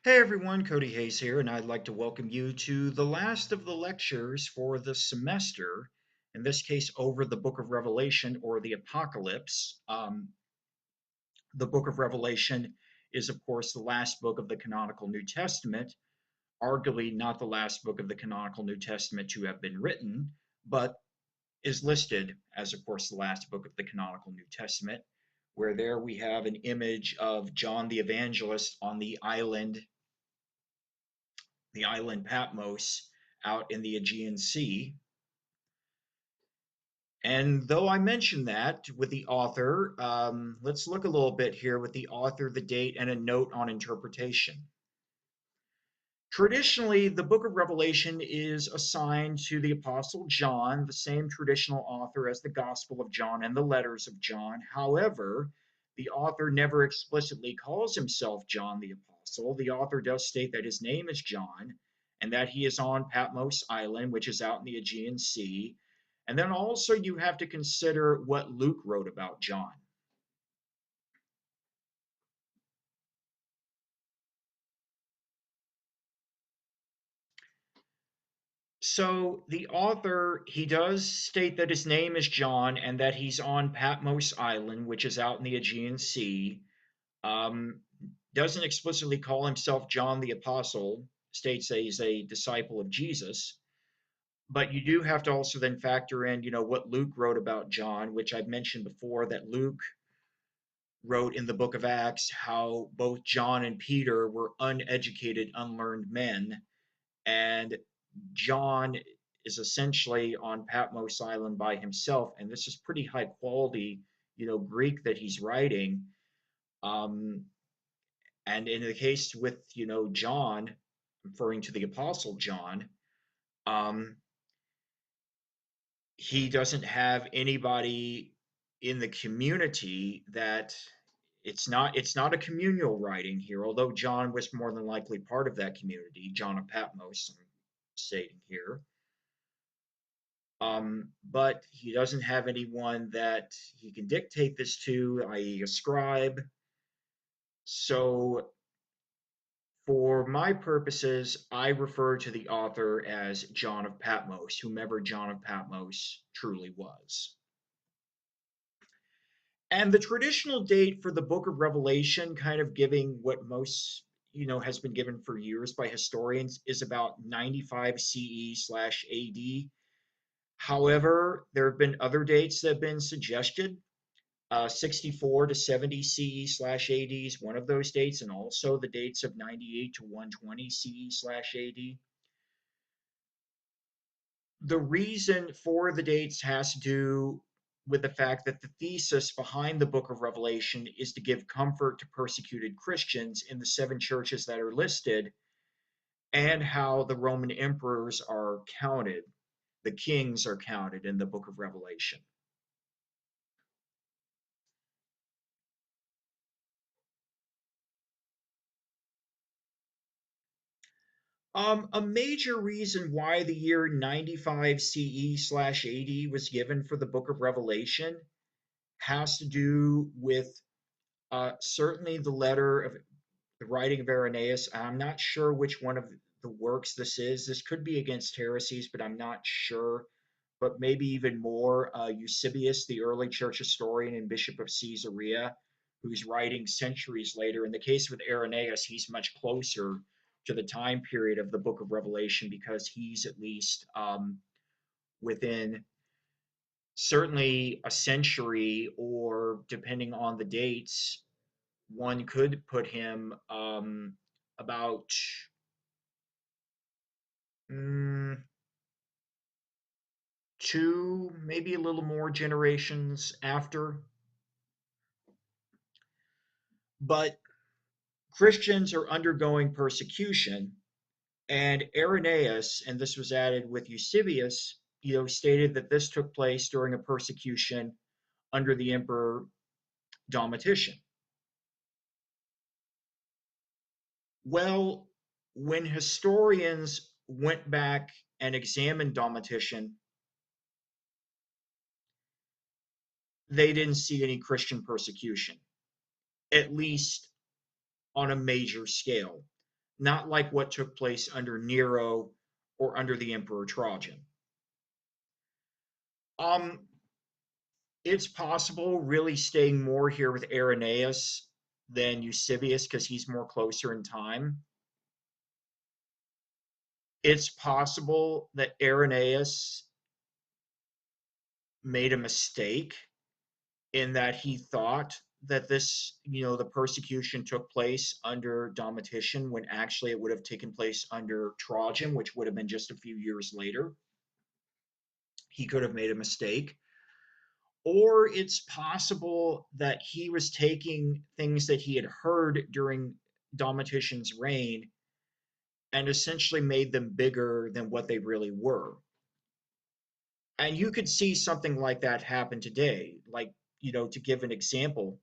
Hey everyone, Cody Hayes here, and I'd like to welcome you to the last of the lectures for the semester, in this case over the book of Revelation or the Apocalypse. The book of Revelation is, of course, the last book of the canonical New Testament, arguably not the last book of the canonical New Testament to have been written, but is listed as, of course, the last book of the canonical New Testament, where there we have an image of John the Evangelist on the island Patmos out in the Aegean Sea. And though I mentioned that with the author, let's look a little bit here with the author, the date, and a note on interpretation. Traditionally, the book of Revelation is assigned to the Apostle John, the same traditional author as the Gospel of John and the letters of John. However, the author never explicitly calls himself John the Apostle. The author does state that his name is John and that he is on Patmos Island, which is out in the Aegean Sea. And then also you have to consider what Luke wrote about John. So the author, he does state that his name is John and that he's on Patmos Island, which is out in the Aegean Sea. Um, doesn't explicitly call himself John the Apostle, states that he's a disciple of Jesus. But you do have to also then factor in, what Luke wrote about John, which I've mentioned before, that Luke wrote in the book of Acts how both John and Peter were uneducated, unlearned men. And John is essentially on Patmos Island by himself, and this is pretty high quality, Greek that he's writing. Um, and in the case with, John, referring to the Apostle John, um, he doesn't have anybody in the community that it's not a communal writing here, although John was more than likely part of that community, John of Patmos, I'm stating here. But he doesn't have anyone that he can dictate this to, i.e., a scribe. So, for my purposes, I refer to the author as John of Patmos, whomever John of Patmos truly was. And the traditional date for the book of Revelation, kind of giving what most, has been given for years by historians, is about 95 CE/AD. However, there have been other dates that have been suggested. 64 to 70 CE/AD is one of those dates, and also the dates of 98 to 120 CE/AD. The reason for the dates has to do with the fact that the thesis behind the book of Revelation is to give comfort to persecuted Christians in the seven churches that are listed and how the Roman emperors are counted, the kings are counted in the book of Revelation. A major reason why the year 95 CE/AD was given for the book of Revelation has to do with certainly the writing of Irenaeus. I'm not sure which one of the works this is. This could be against heresies, but I'm not sure. But maybe even more, Eusebius, the early church historian and bishop of Caesarea, who's writing centuries later. In the case with Irenaeus, he's much closer to the time period of the book of Revelation because he's at least within certainly a century, or depending on the dates, one could put him about mm, two, maybe a little more generations after. But Christians are undergoing persecution, and Irenaeus, and this was added with Eusebius, stated that this took place during a persecution under the emperor Domitian. Well, when historians went back and examined Domitian, they didn't see any Christian persecution, at least on a major scale. not like what took place under Nero or under the Emperor Trajan. Um, it's possible, really staying more here with Irenaeus than Eusebius because he's more closer in time. It's possible that Irenaeus made a mistake in that he thought that the persecution took place under Domitian when actually it would have taken place under Trajan, which would have been just a few years later. He could have made a mistake. Or it's possible that he was taking things that he had heard during Domitian's reign and essentially made them bigger than what they really were. And you could see something like that happen today. Like, to give an example,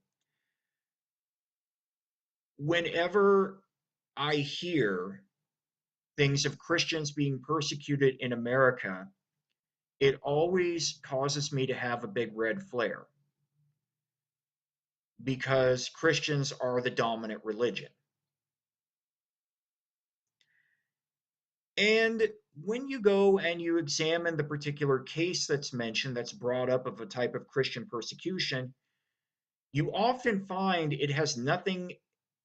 whenever I hear things of Christians being persecuted in America, it always causes me to have a big red flare because Christians are the dominant religion. And when you go and you examine the particular case that's mentioned, that's brought up of a type of Christian persecution, you often find it has nothing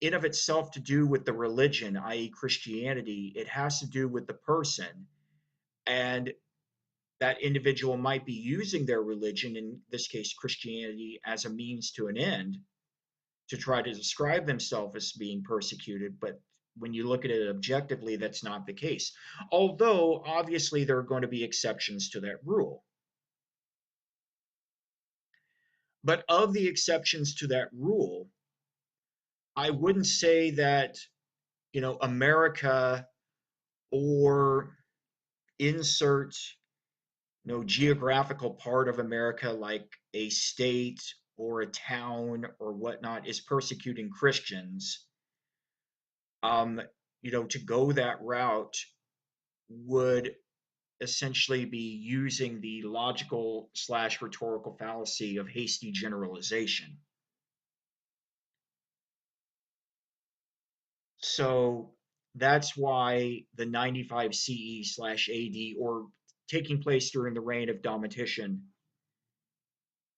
in of itself to do with the religion, i.e., Christianity. It has to do with the person. And that individual might be using their religion, in this case Christianity, as a means to an end to try to describe themselves as being persecuted. But when you look at it objectively, that's not the case. Although, obviously, there are going to be exceptions to that rule. But of the exceptions to that rule, I wouldn't say that, America or insert geographical part of America like a state or a town or whatnot is persecuting Christians. Um, to go that route would essentially be using the logical slash rhetorical fallacy of hasty generalization. So that's why the 95 CE slash AD, or taking place during the reign of Domitian,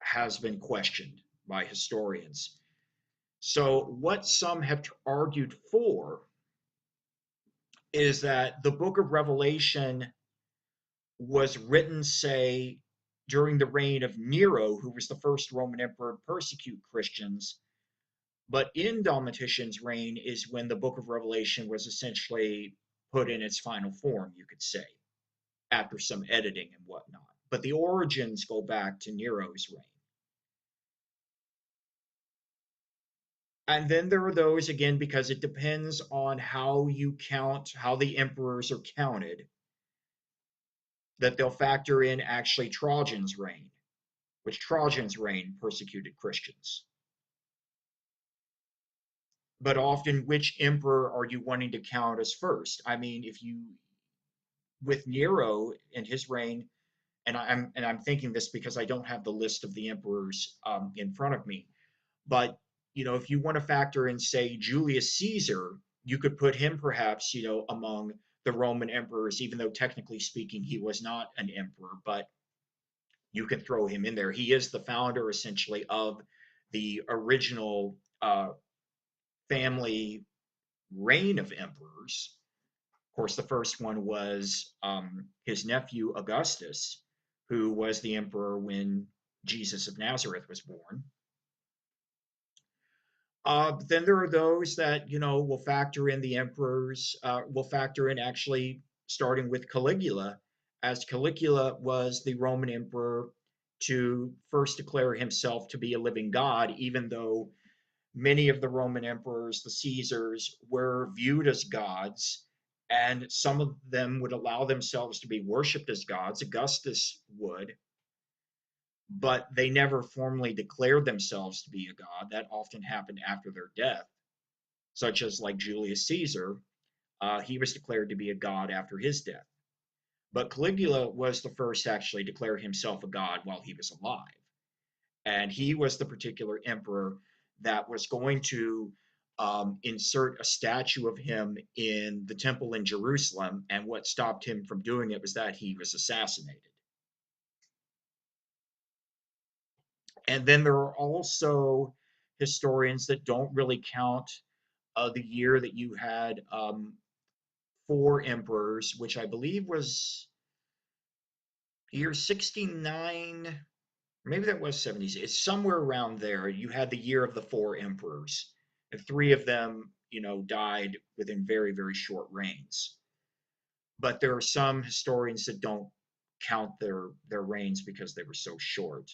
has been questioned by historians. So, what some have argued for is that the book of Revelation was written, say, during the reign of Nero, who was the first Roman emperor to persecute Christians. But in Domitian's reign is when the book of Revelation was essentially put in its final form, you could say, after some editing and whatnot. But the origins go back to Nero's reign. And then there are those, again, because it depends on how you count, how the emperors are counted, that they'll factor in actually Trajan's reign, which Trajan's reign persecuted Christians. But often, which emperor are you wanting to count as first? I mean, if you, with Nero and his reign, and I'm thinking this because I don't have the list of the emperors in front of me, but if you want to factor in, say, Julius Caesar, you could put him perhaps, among the Roman emperors, even though technically speaking he was not an emperor, but you can throw him in there. He is the founder essentially of the original family reign of emperors. Of course, the first one was his nephew Augustus, who was the emperor when Jesus of Nazareth was born. Then there are those that will factor in the emperors, will factor in actually starting with Caligula, as Caligula was the Roman emperor to first declare himself to be a living god, even though many of the Roman emperors, the Caesars, were viewed as gods, and some of them would allow themselves to be worshipped as gods. Augustus would, but they never formally declared themselves to be a god. That often happened after their death, such as like Julius Caesar. He was declared to be a god after his death. But Caligula was the first to actually declare himself a god while he was alive. And he was the particular emperor that was going to insert a statue of him in the temple in Jerusalem, and what stopped him from doing it was that he was assassinated. And then there are also historians that don't really count the year that you had four emperors, which I believe was year 69, maybe that was 70s. It's somewhere around there. You had the year of the four emperors, and three of them, died within very, very short reigns. But there are some historians that don't count their reigns because they were so short.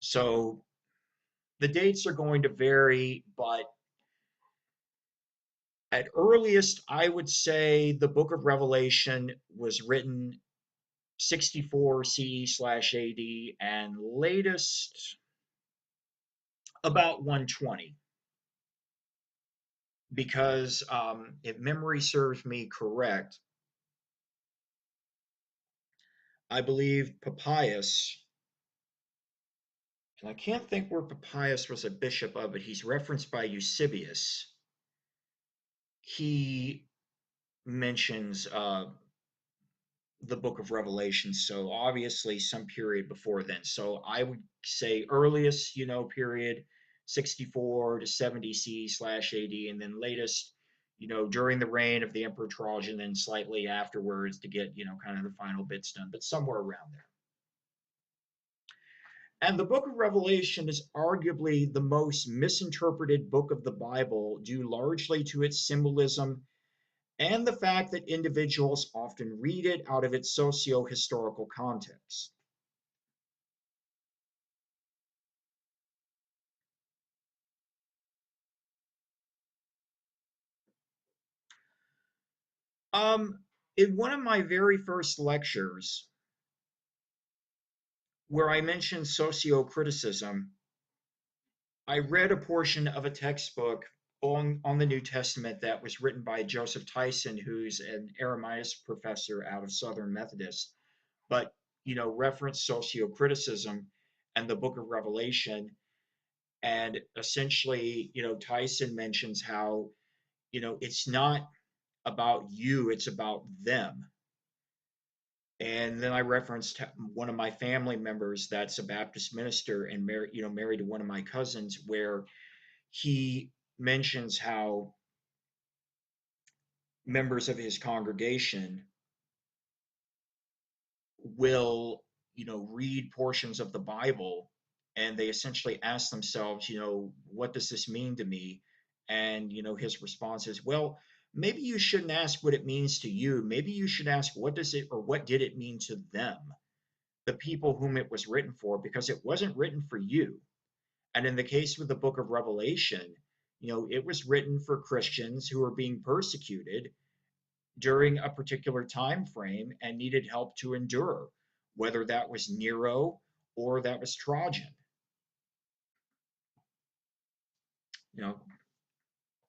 So the dates are going to vary, but at earliest, I would say the book of Revelation was written 64 CE/AD, and latest about 120. Because if memory serves me correct, I believe Papias, and I can't think where Papias was a bishop of, but he's referenced by Eusebius. He mentions the book of Revelation, so obviously some period before then. So I would say earliest, period 64 to 70 CE/AD, and then latest, during the reign of the Emperor Trajan, then slightly afterwards to get, kind of the final bits done, but somewhere around there. And the book of Revelation is arguably the most misinterpreted book of the Bible, due largely to its symbolism and the fact that individuals often read it out of its socio-historical context. Um, in one of my very first lectures, where I mentioned socio-criticism, I read a portion of a textbook on the New Testament that was written by Joseph Tyson, who's an Erasmus professor out of Southern Methodist, but referenced socio-criticism and the book of Revelation. And essentially, Tyson mentions how, it's not about you, it's about them. And then I referenced one of my family members that's a Baptist minister and married to one of my cousins, where he mentions how members of his congregation will, read portions of the Bible, and they essentially ask themselves, what does this mean to me? And, his response is, well, maybe you shouldn't ask what it means to you. Maybe you should ask, what does it or what did it mean to them, the people whom it was written for, because it wasn't written for you. And in the case with the book of Revelation, it was written for Christians who were being persecuted during a particular time frame and needed help to endure, whether that was Nero or that was Trajan. You know,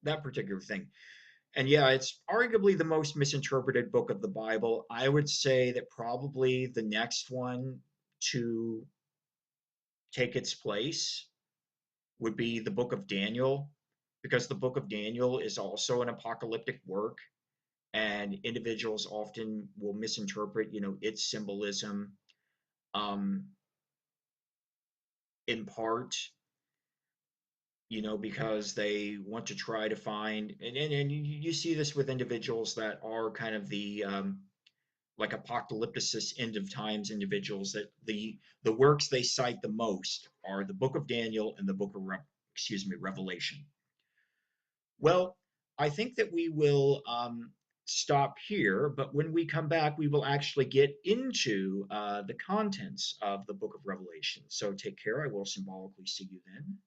that particular thing. And yeah, it's arguably the most misinterpreted book of the Bible. I would say that probably the next one to take its place would be the book of Daniel, because the book of Daniel is also an apocalyptic work, and individuals often will misinterpret, its symbolism, um, in part, because they want to try to find, and you see this with individuals that are kind of the like apocalypticist end of times individuals, that the works they cite the most are the book of Daniel and the book of Revelation. Well, I think that we will stop here, but when we come back, we will actually get into the contents of the book of Revelation. So take care. I will symbolically see you then.